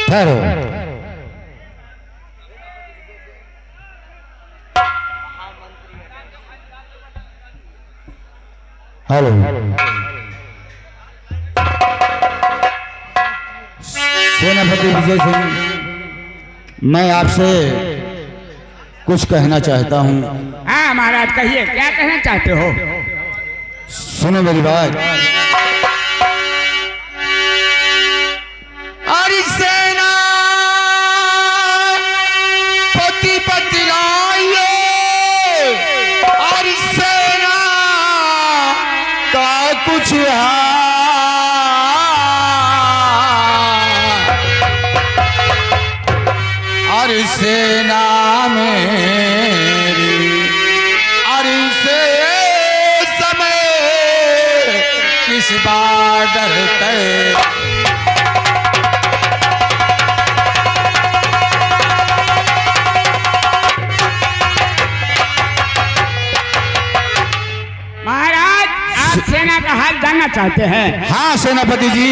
ठहरो। हेलो, सेनापति विजय सिंह, मैं आपसे कुछ कहना चाहता हूँ। हाँ महाराज, कहिए, क्या कहना चाहते हो? सुनो मेरी बात। अरे सेना पति बतलाइए, अरे सेना का कुछ अरे सेना मेरी, अरे से समय किस बात डरते। महाराज, आप सेना का हाल जानना चाहते हैं? हाँ सेनापति जी।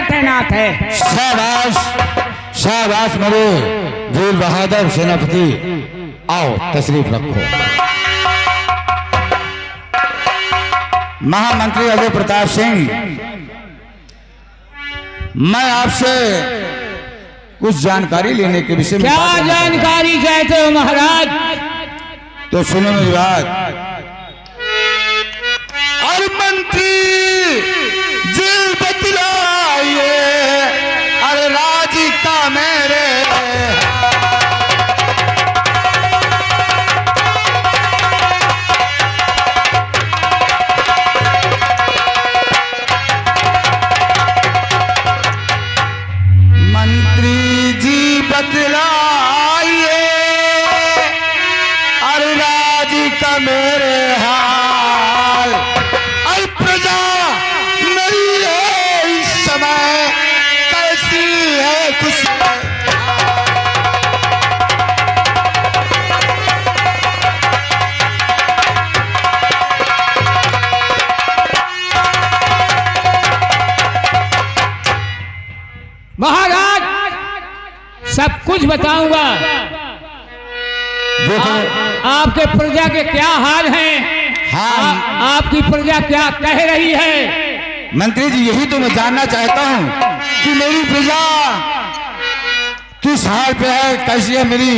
तैनात है। शाबाश शाबाश मेरे वीर बहादुर सेनापति, आओ तशरीफ रखो। महामंत्री अजय प्रताप सिंह, मैं आपसे कुछ जानकारी लेने के विषय में। क्या जानकारी चाहते हो महाराज? तो सुनो मेरी बात। और मंत्री जी बतलाइए, अरे राजी का मेरे मंत्री जी बतलाइए, अरे राजी का मेरे हाल। अरे प्रजा मेरी है इस समय कैसी है खुश। महाराज, सब कुछ बताऊंगा। आपके प्रजा के क्या हाल हैं? हाँ, आपकी प्रजा क्या कह रही है? मंत्री जी यही तो मैं जानना चाहता हूँ कि मेरी प्रजा किस हाल पे है, कैसी है, मेरी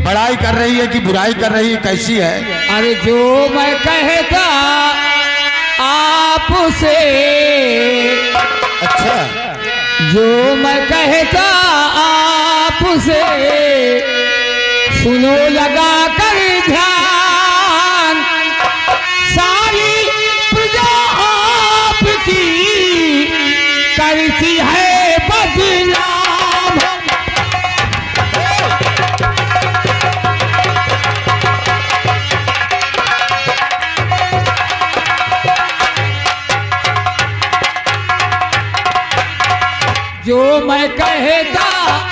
बड़ाई कर रही है कि बुराई कर रही है, कैसी है? अरे जो मैं कहता आपसे, अच्छा, जो मैं कहता आपसे, सुनो लगा कर ध्यान, सारी प्रजा आपकी करती है बदनाम। जो मैं कहता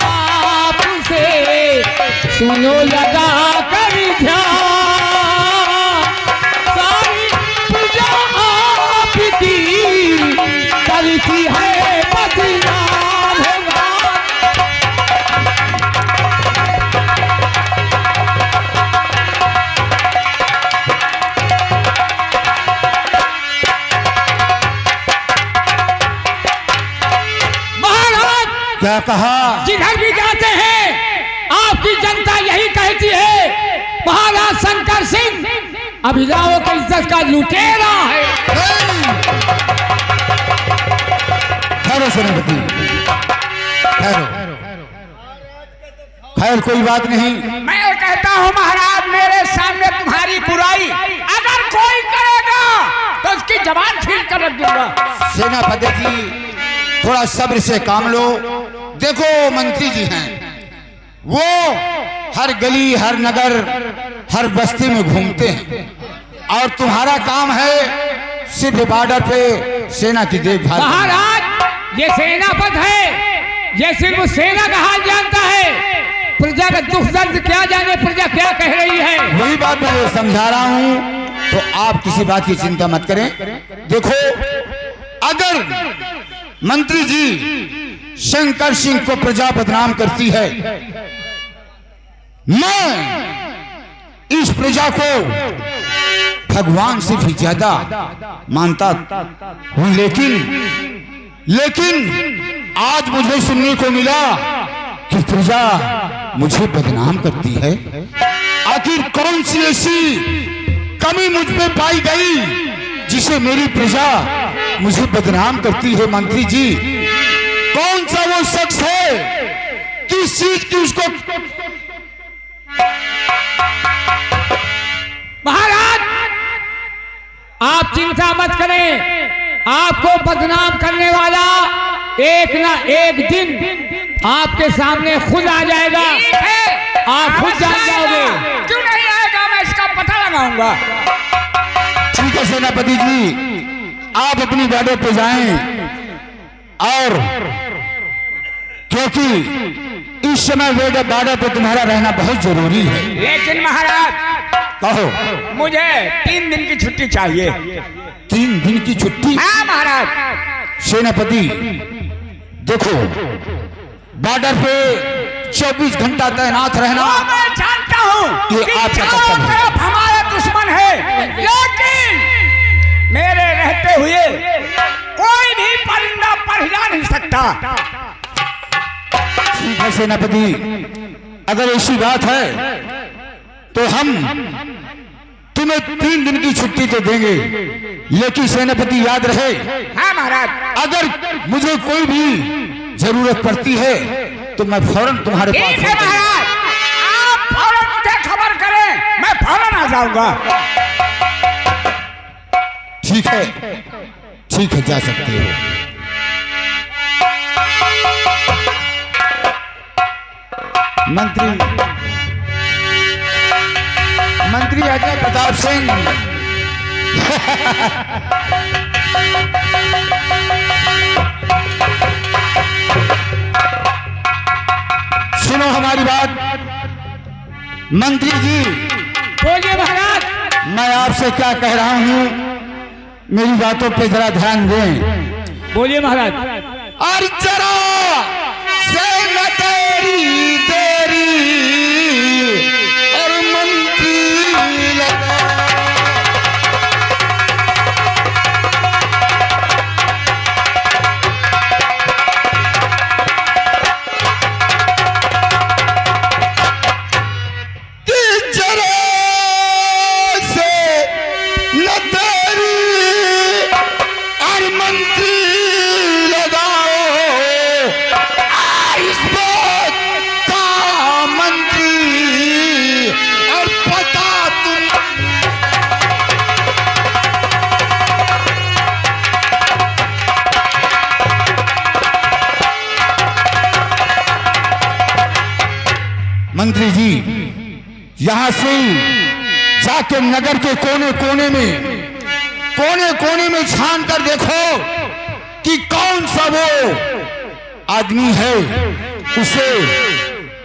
आपसे, सुनो लगा कर ध्यान, सारी प्रजा आपकी करती है बदनाम। क्या कहा? जिधर भी जाते हैं आपकी जनता यही कहती है, महाराज शंकर सिंह अभिजाओं की इज्जत का लुटेरा है। ठहरो सेनापति, ठहरो। खैर कोई बात नहीं। मैं कहता हूँ महाराज, मेरे सामने तुम्हारी बुराई अगर कोई करेगा तो उसकी जबान छीन कर रख दूंगा। सेनापति जी थोड़ा सब्र से काम लो। देखो मंत्री जी हैं, वो हर गली, हर नगर, हर बस्ती में घूमते हैं और तुम्हारा काम है सिर्फ बॉर्डर पे सेना की देखभाल। महाराज ये सेनापति है, ये सिर्फ सेना का हाल जानता है, प्रजा का दुख दर्द क्या जाने, प्रजा क्या कह रही है। वही बात मैं समझा रहा हूं, तो आप किसी बात की चिंता मत करें। देखो अगर मंत्री जी शंकर सिंह को प्रजा बदनाम करती है, मैं इस प्रजा को भगवान से भी ज्यादा मानता हूं, लेकिन आज मुझे सुनने को मिला कि प्रजा मुझे बदनाम करती है। आखिर कौन सी ऐसी कमी मुझ पे पाई गई जिसे मेरी प्रजा मुझे बदनाम करती है? मंत्री जी कौन सा वो शख्स है, किस चीज की उसको? महाराज आप चिंता मत करें, आपको बदनाम करने वाला एक ना एक दिन आपके सामने खुद आ जाएगा। आप खुद जान जाओगे। क्यों नहीं आएगा, मैं इसका पता लगाऊंगा। ठीक है सेनापति जी, आप अपनी बॉर्डर पे जाएं, और क्योंकि इस समय बॉर्डर पे तुम्हारा रहना बहुत जरूरी है। लेकिन महाराज कहो। मुझे 3 दिन की छुट्टी चाहिए। 3 दिन की छुट्टी? हाँ महाराज। सेनापति देखो, बॉर्डर पे 24 घंटा तैनात रहना मैं जानता हूँ ये आपका कर्तव्य है। हमारे दुश्मन है, लेकिन मेरे रहते हुए कोई भी परिंदा पर हिला नहीं सकता। ठीक है सेनापति, अगर ऐसी बात है तो हम तुम्हें 3 दिन की छुट्टी तो देंगे, लेकिन सेनापति याद रहे। हाँ महाराज। अगर मुझे कोई भी जरूरत पड़ती है तो मैं फौरन तुम्हारे पास। ठीक है महाराज, आप फौरन मुझे खबर करें, मैं फौरन आ जाऊंगा। ठीक है, ठीक है, जा सकते हो। मंत्री अजय प्रताप सिंह सुनो हमारी बात। मंत्री जी बोलिए महाराज। मैं आपसे क्या कह रहा हूं, मेरी बातों पे जरा ध्यान दें। बोलिए महाराज। और जरा से न तेरी देरी और मंत्री लगा। कि जरा से न तेरी और मंत्री इस बात का मंत्री और पता तुम। मंत्री जी यहां से जाके नगर के कोने कोने में छान कर देखो कि कौन सा वो आदमी है, उसे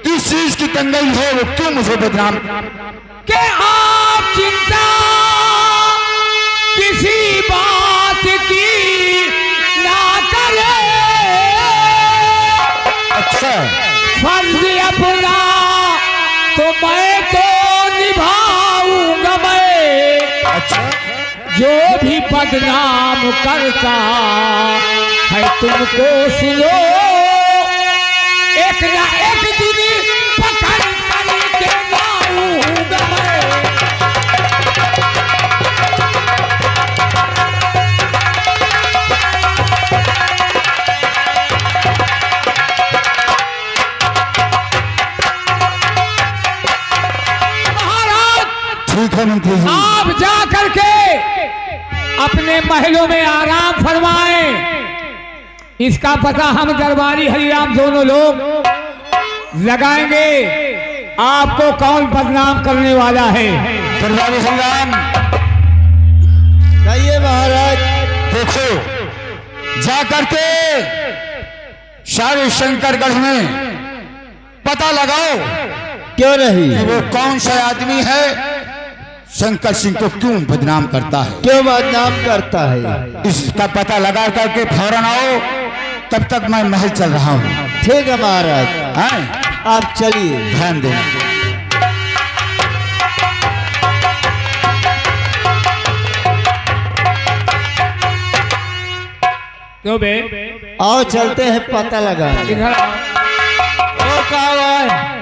किस चीज की तंगई है, वो क्यों मुझे बदनाम। कि आप चिंता किसी बात की ना करें। अच्छा, फर्ज अपना तो मैं तो निभाऊंगा मैं। अच्छा, जो भी बदनाम करता है तुमको सुनो, एक ना एक दिन पकड़ करके लाऊंगा मैं। अपने महलों में आराम फरमाएं। इसका पता हम दरबारी हरिराम दोनों लोग लगाएंगे। आपको कौन बदनाम करने वाला है? दरबारी हरिराम कहिए महाराज। देखो, जा करके सारे शंकरगढ़ में पता लगाओ क्यों नहीं? कि वो कौन सा आदमी है, शंकर सिंह को क्यों बदनाम करता है, क्यों बदनाम करता है? इसका पता लगा करके फौरन आओ। तब तक मैं महल चल रहा हूँ। ठीक है महाराज, हैं? आप चलिए। ध्यान देना। क्यों बे? आओ चलते हैं पता लगा। इधर आओ। वो क्या हुआ है?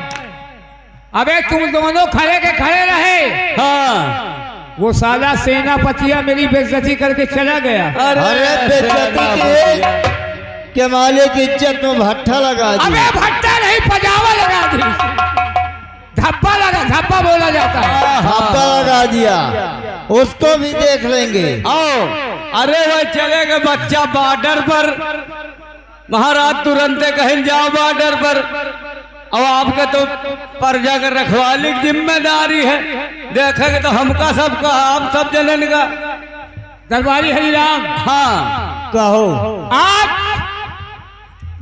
अबे तुम दोनों खड़े के खड़े रहे। हाँ। वो साला सेनापतिया मेरी बेइज्जती करके चला गया। अरे बेइज्जती के मालिक की इज्जत में भट्ठा लगा दी। अबे भट्टा नहीं, पजामा लगा दी। धब्बा लगा, धब्बा बोला जाता है। धब्बा लगा दिया, उसको भी देख लेंगे। आओ। अरे भाई चलेगा बच्चा बॉर्डर पर, महाराज तुरंत कहीं जाओ बॉर्डर पर। अब आपका तो प्रजा का रखवाली की जिम्मेदारी है, देखेंगे तो हमका सबका, आप सब जलन का। दरबारी हरिराम, हाँ कहो। आज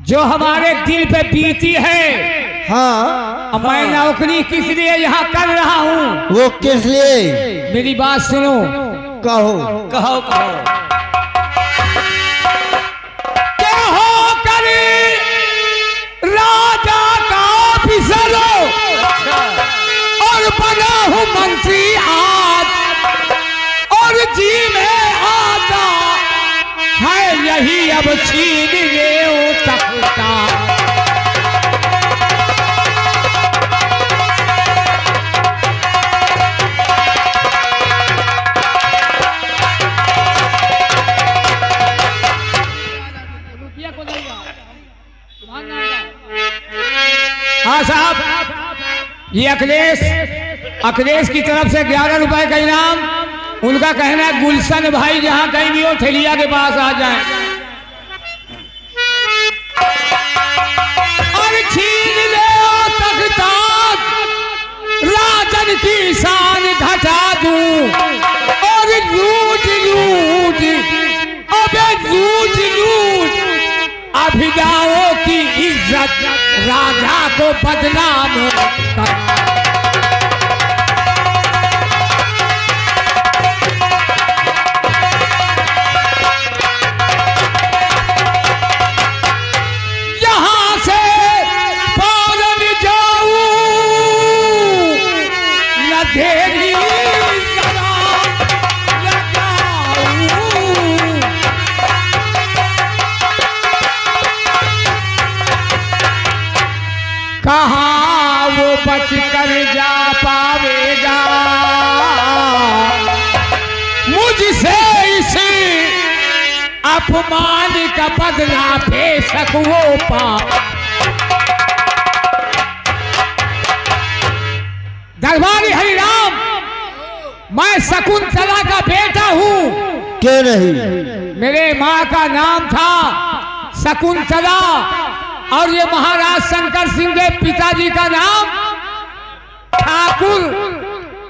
जो हमारे दिल पे बीती है, हाँ। मैं नौकरी किस लिए यहाँ कर रहा हूँ, वो किस लिए? मेरी बात सुनो। कहो। कहो कहो। क्या हो करे राजा का ऑफिसर और बना हूँ मंत्री आज, और जी में आता है यही अब छीन ले सकता। हाँ साहब, ये अखिलेश की तरफ से 11 रुपए का इनाम। उनका कहना है गुलशन भाई जहां कहीं भी हो ठेलिया के पास आ जाएं। और छीन ले तख्ताज, राजन की शान घटा दूं, और लूट लूट, अबे लूट लूट अभिदाओं की इज्जत, राजा को बदनाम कर। यहाँ से फौरन जाऊं, न देरी जरा लगाऊं। कहाँ वो बच कर जा पावेगा, मुझसे इसे अपमान का बदला बेशक वो पा। दरबारी हरिराम, मैं शकुंतला का बेटा हूँ। क्यों नहीं? मेरे माँ का नाम था शकुंतला, और ये महाराज शंकर सिंह के पिताजी का नाम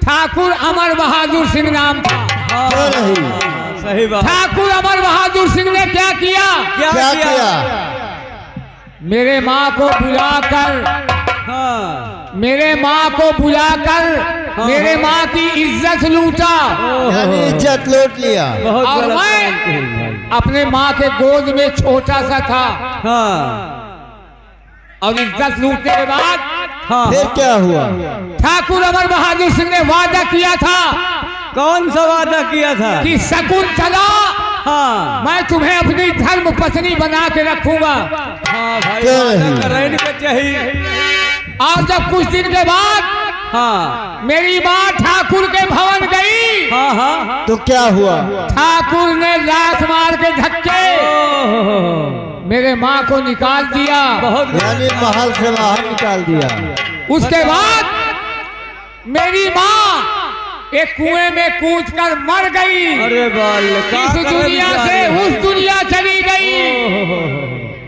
ठाकुर अमर बहादुर सिंह नाम था। क्यों नहीं? सही बात। ठाकुर अमर बहादुर सिंह ने क्या किया? क्या किया? मेरे माँ को बुलाकर, हाँ। मेरे माँ को बुलाकर मेरे माँ की इज्जत लूटा, यानी इज्जत लूट लिया। बहुत और गलत मैं काम किया भाई। अपने माँ के गोद में छोटा सा था। हाँ और इज्जत लूटने के बाद हाँ। फिर क्या हुआ? ठाकुर अमर बहादुर सिंह ने वादा किया था कौन सा वादा किया था? कि शकुंतला, हाँ मैं तुम्हें अपनी धर्म पत्नी बना के रखूंगा। हाँ भाई, क्यों वादा नहीं? करने को चाहिए। और जब कुछ दिन के बाद हाँ मेरी माँ ठाकुर के भवन गई, हाँ हाँ। तो क्या हुआ? ठाकुर ने लात मार के धक्के ओह, मेरे माँ को निकाल दिया। बहुत यानी महल से बाहर निकाल दिया। उसके बाद मेरी माँ एक कुएं में कूदकर मर गई। अरे बाल इस दुनिया से उस दुनिया चली गई।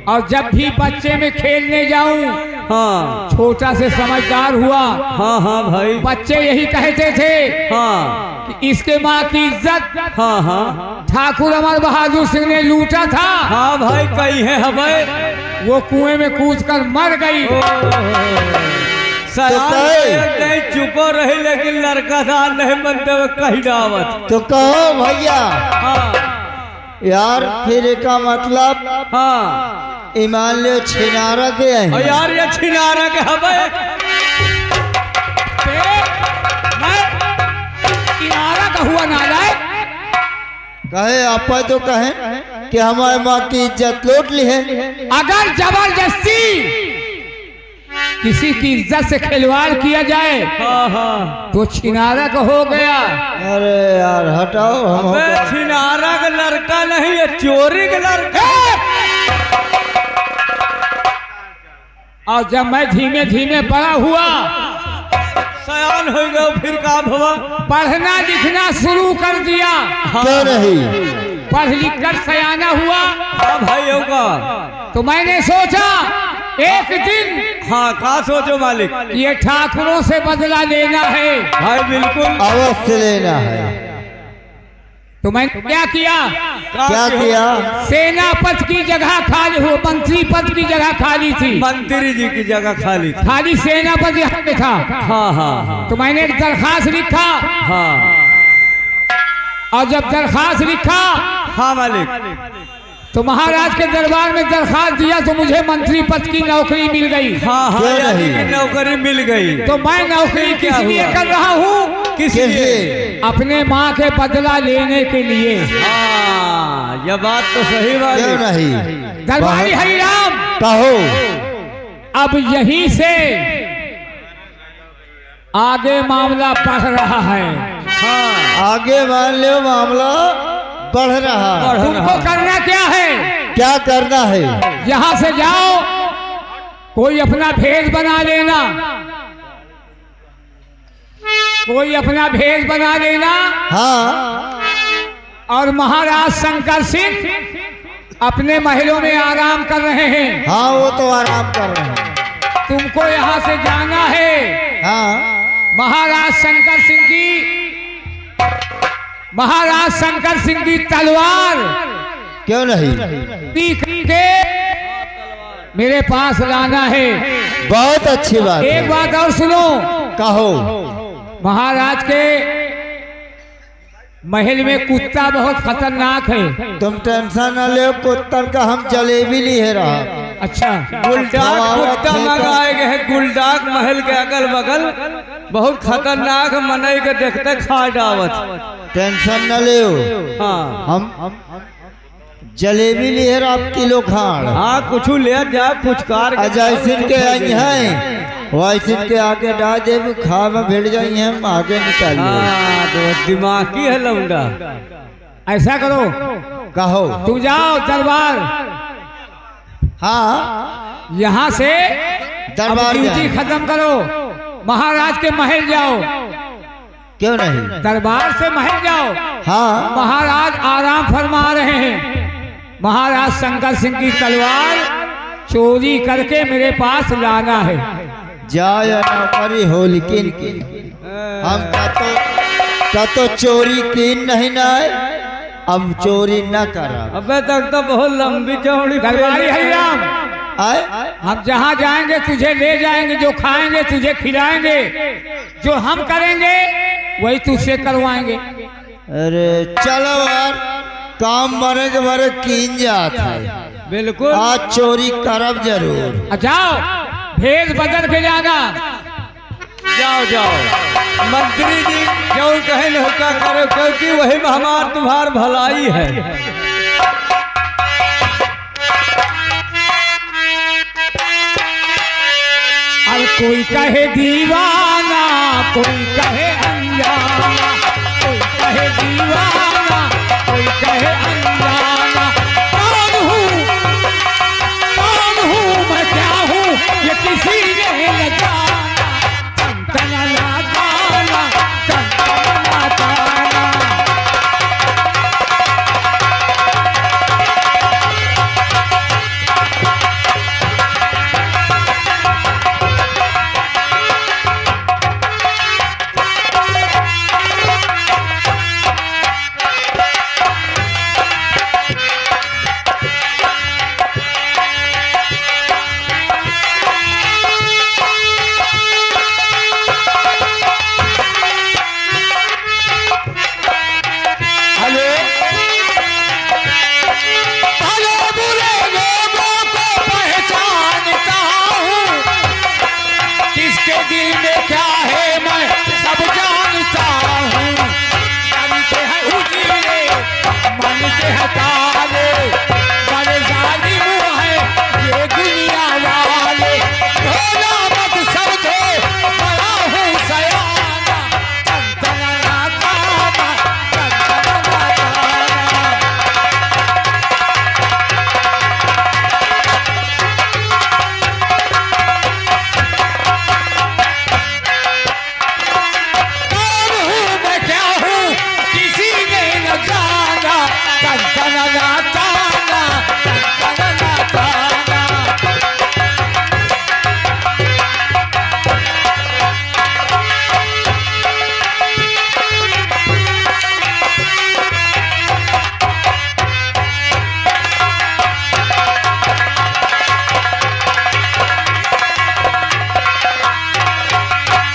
और जब भी बच्चे में खेलने जाऊं, हाँ छोटा से समझदार हुआ। हाँ हाँ भाई, बच्चे यही कहते थे हाँ कि इसके माँ की इज्जत हाँ हाँ ठाकुर अमर बहादुर सिंह ने लूटा था। हाँ भाई, कही है हमें। वो कुएं में कूदकर मर गई। नहीं चुपो रही, लेकिन लड़का था नहीं मनते हुए कही डावत। तो कहो भैया हाँ यार, फिर का मतलब हाँ, ईमान ले छिनारा के और हैं। यार ये छिनारा के हमें किनारा का हुआ नालायक। कहे आप तो कहे कि हमारे माँ की इज्जत लूट ली है। अगर जबरदस्ती किसी की इज्जत से खिलवाड़ किया जाए हाँ हाँ, तो छिनारा का हो गया। अरे यार हटाओ, हम अबे छिनारा का लड़का नहीं है, चोरी का लड़का। और जब मैं धीमे धीमे बड़ा हुआ, सयान हो गया, फिर काम हुआ, पढ़ना लिखना शुरू कर दिया। क्यों नहीं? पढ़ लिख कर सयाना हुआ। हाँ भाइयों का तो मैंने सोचा एक दिन हाँ, का सोचो मालिक, ये ठाकुरों से बदला लेना है। भाई बिल्कुल अवश्य लेना है। तो मैंने क्या किया? क्या किया? सेनापति की जगह खाली हो, मंत्री पद की जगह खाली थी, मंत्री जी की जगह खाली थी। खाली सेनापति यहाँ पे था। हाँ हाँ हाँ तो मैंने एक दरखास्त लिखा। हाँ और जब दरखास्त लिखा हाँ मालिक, तो महाराज के दरबार में दरखास्त दिया तो मुझे मंत्री पद की नौकरी मिल गई। हाँ हाँ, क्यों यानी नहीं? कि नौकरी मिल गई। तो मैं नौकरी किस लिए कर रहा हूँ? किस लिए? अपने माँ के बदला लेने के लिए। हाँ, यह बात तो सही क्यों बात। नहीं? दरबारी हरिराम, कहो। अब यहीं से आगे मामला बढ़ रहा है। हाँ, आगे मान लो मामला बढ़ रहा है। तुमको करना क्या है? क्या करना है? यहाँ से जाओ, कोई अपना भेष बना लेना, कोई अपना भेष बना लेना। हाँ और महाराज शंकर सिंह अपने महलों में आराम कर रहे हैं। हाँ, वो तो आराम कर रहे हैं। तुमको यहाँ से जाना है। हाँ, महाराज शंकर सिंह की तलवार क्यों नहीं? पीक के मेरे पास लाना है। बहुत अच्छी बात एक है। बात और सुनो, कहो। महाराज के महल में कुत्ता बहुत खतरनाक है। तुम टेंशन न ले, कुत्तन का हम जलेबी लिए रहा। अच्छा, गुलडाक कुत्ता मंगाए गए हैं, गुलडाक महल के अगल बगल, बहुत खतरनाक, मनई के देखते खा डावत। टेंशन न ले, हाँ हम जलेबी लिए रहा किलो खाड़। हाँ, कुछ ले जा, कुछ कार जैसिन के आई हैं वैसिन के आगे डाल दे, खा में भिड़ जाई हैं, हम आगे निकाल लिए। हाँ, तो दिमागी है लौंडा। ऐसा करो, कहो। तुम जाओ दरबार, हाँ, यहाँ से दरबार ड्यूटी जाए। खत्म करो, महाराज के महल जाओ। क्यों नहीं? दरबार से महल जाओ। हाँ, महाराज आराम फरमा रहे हैं। महाराज शंकर सिंह की तलवार चोरी करके मेरे पास लाना है। जाए या नौकरी हो, लेकिन हम का तो चोरी की नहीं ना, अब चोरी न करा। अबे तक तो बहुत लंबी चौड़ी दरबारी हरिराम, आए? हम जहाँ जाएंगे तुझे ले जाएंगे, जो खाएंगे तुझे खिलाएंगे, जो हम करेंगे वही तुझसे करवाएंगे। अरे चलो यार, काम मरे के बारे कीन जात है। बिल्कुल। आज चोरी करब जरूर। जाओ, भेष बदल के जाना। जाओ जाओ, मंत्री जी जो कहे न क्या करो, क्योंकि वही में हमार तुम्हार भलाई है। और कोई कहे दीवाना, कोई कहे अनजाना, कोई कहे दीवाना, कोई कहे अनजाना। कौन हूँ मैं, क्या हूँ ये किसी ने न जाना। टन टन ना जाना, टन टन ना काले, बड़े जालिम है ये दुनिया वाले, भोला मत समझो बड़ा हूँ सयाना, टनटना ताना, टनटना ताना। कौन हूँ मैं क्या हूँ किसी ने न जाना, टनटना ताना, टनटना ताना।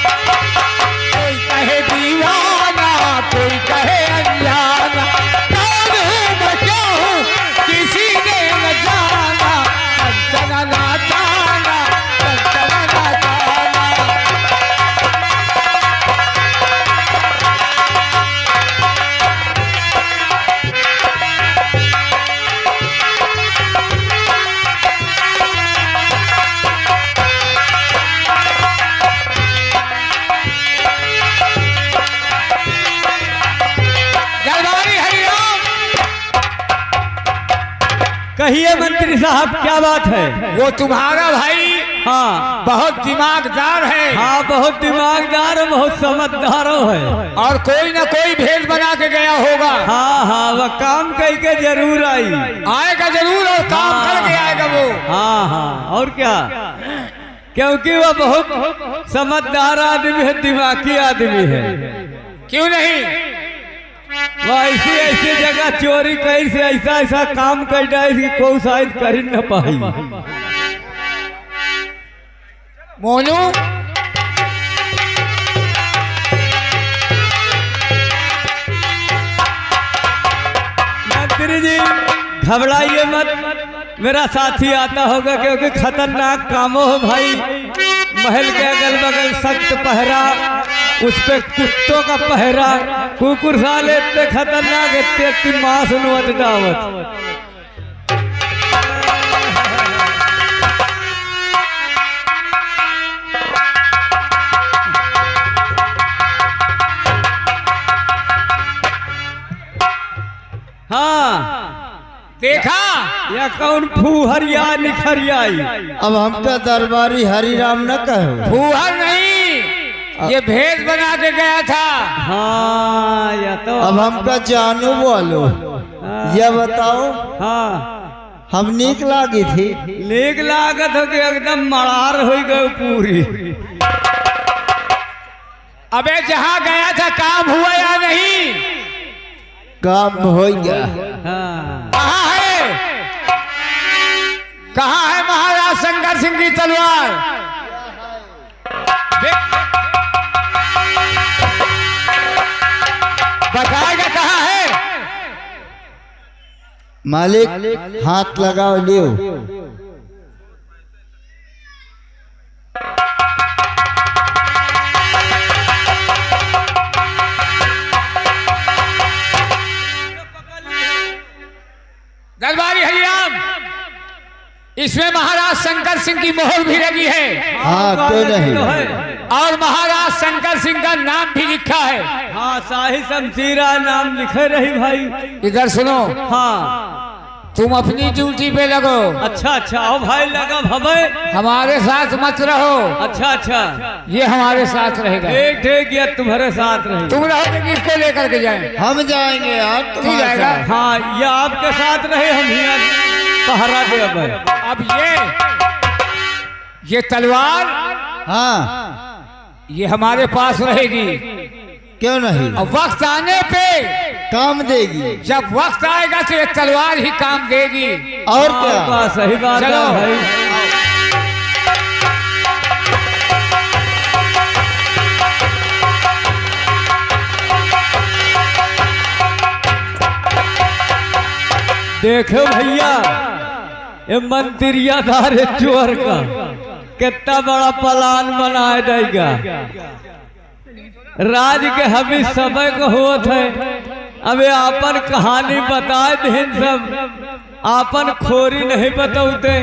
कोई कहे दीवाना, कोई कहे अनजाना, कौन हूँ मैं क्या हूँ किसी ने न जाना, टनटना ताना, टनटना ताना। दरबारी हरिराम, कहिए मंत्री साहब क्या बात है? वो तुम्हारा भाई हाँ बहुत दिमागदार है, हाँ, बहुत दिमागदार और बहुत समझदार है। और कोई ना कोई भेष बना के गया होगा। हाँ हाँ, वह काम कह के जरूर आई। आएगा जरूर और काम हाँ। करके आएगा वो। हाँ हाँ, और क्या, क्योंकि वह बहुत समझदार आदमी है, दिमागी आदमी है। क्यों नहीं? वह ऐसी ऐसी जगह चोरी कहीं से ऐसा ऐसा काम कर जाए कि कोई शायद कर ही न पाई। मोनू, मंत्री जी घबराइए मत, मेरा साथी आता होगा, क्योंकि खतरनाक कामों हो भाई। महल के अगल बगल सख्त पहरा, उस पे कुत्तों का पहरा, कुकुर साले इतने खतरनाक, इतनी मांस नुवत दावत। हाँ, देखा या कौन फूहरिया निखरियाई। अब हमका दरबारी हरिराम न कहो। फूहर नहीं, ये भेष बना के गया था। हाँ, या तो अब हमका जानू बोलो, ये बताओ हाँ, हम नीक लागी थी। लेग लागत हो के एकदम मरार हो गए पूरी। अबे जहाँ गया था काम हुआ या नहीं? काम हो गया। हाँ, कहाँ है, कहाँ है महाराज शंकर सिंह की तलवार? बताएगा कहाँ है? मालिक हाथ लगाओ, लियो। दरबारी हरिराम, इसमें महाराज शंकर सिंह की मोहर भी लगी है। हाँ, क्यों नहीं। और महाराज शंकर सिंह का नाम भी लिखा है। हाँ, शाही शमशीरा नाम लिखे रही भाई। इधर सुनो, हाँ, तुम अपनी ड्यूटी पे लगो। अच्छा अच्छा, आओ भाई लगा भवे। हमारे साथ मत रहो। अच्छा अच्छा, ये हमारे साथ रहेगा। ठीक ठीक, या तुम्हारे साथ रहे। तुम रहोगे कि इसको लेकर के जाए? हम जाएंगे यार, तू तुम्हारे जाएगा? साथ। हाँ, ये आपके साथ रहे, हम यहाँ पहरा दे। अब ये तलवार हाँ, ये हमारे पास रहेगी। क्यों नहीं। और वक्त आने पे, काम देगी। जब वक्त आएगा तो ये तलवार ही काम देगी। और क्या। सही बात है चलो। भाई। देखो भैया, ये मंत्रियादार चोर का कितना बड़ा प्लान बनाए देगा। राज के हबी समय को होत है, अबे आपन कहानी बता दिन सब आपन खोरी नहीं बतौते।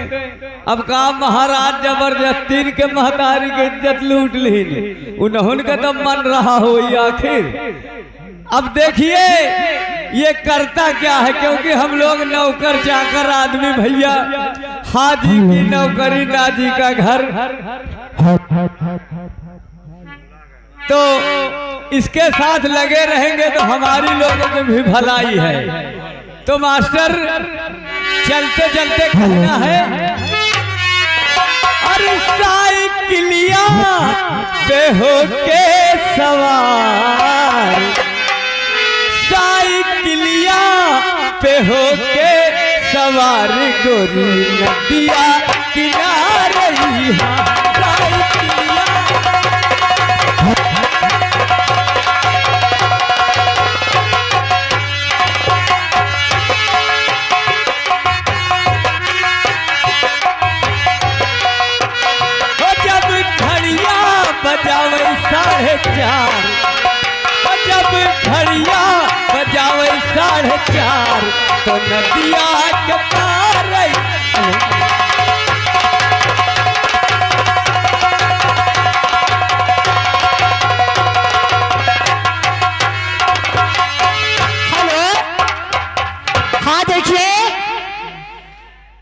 अब का महाराज जबरदस्ती के महतारी के इज्जत लूट ली उन्होंने का तो मन रहा हो आखिर। अब देखिए ये करता क्या है, क्योंकि हम लोग नौकर चाकर आदमी भैया, हाजी की नौकरी नाजी का घर, तो इसके साथ लगे रहेंगे तो हमारी लोगों की भी भलाई है। तो मास्टर चलते चलते कहना है, अरे साइकिलिया पे होके सवार, साइकिलिया पे होके सवार गोरी नदिया किनारे साइकिलिया। जब घड़िया बजावे 4:30, जब घड़िया बजावे 4:30 तो नदिया के पार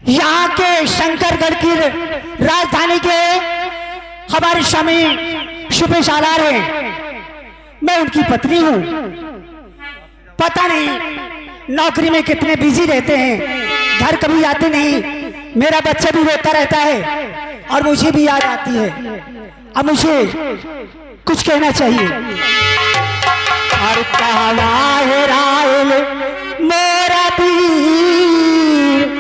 यहाँ के शंकरगढ़ की राजधानी के हमारे स्वामी शुभ सालार हैं। मैं उनकी पत्नी हूँ। पता नहीं नौकरी में कितने बिजी रहते हैं, घर कभी आते नहीं। मेरा बच्चा भी रोता रहता है और मुझे भी याद आती है। अब मुझे कुछ कहना चाहिए। और कहवा है रायल मेरा पीर,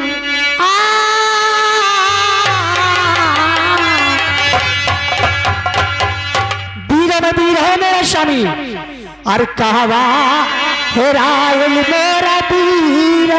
वीर है मेरा स्वामी। और कहवा है रायल मेरा पीर।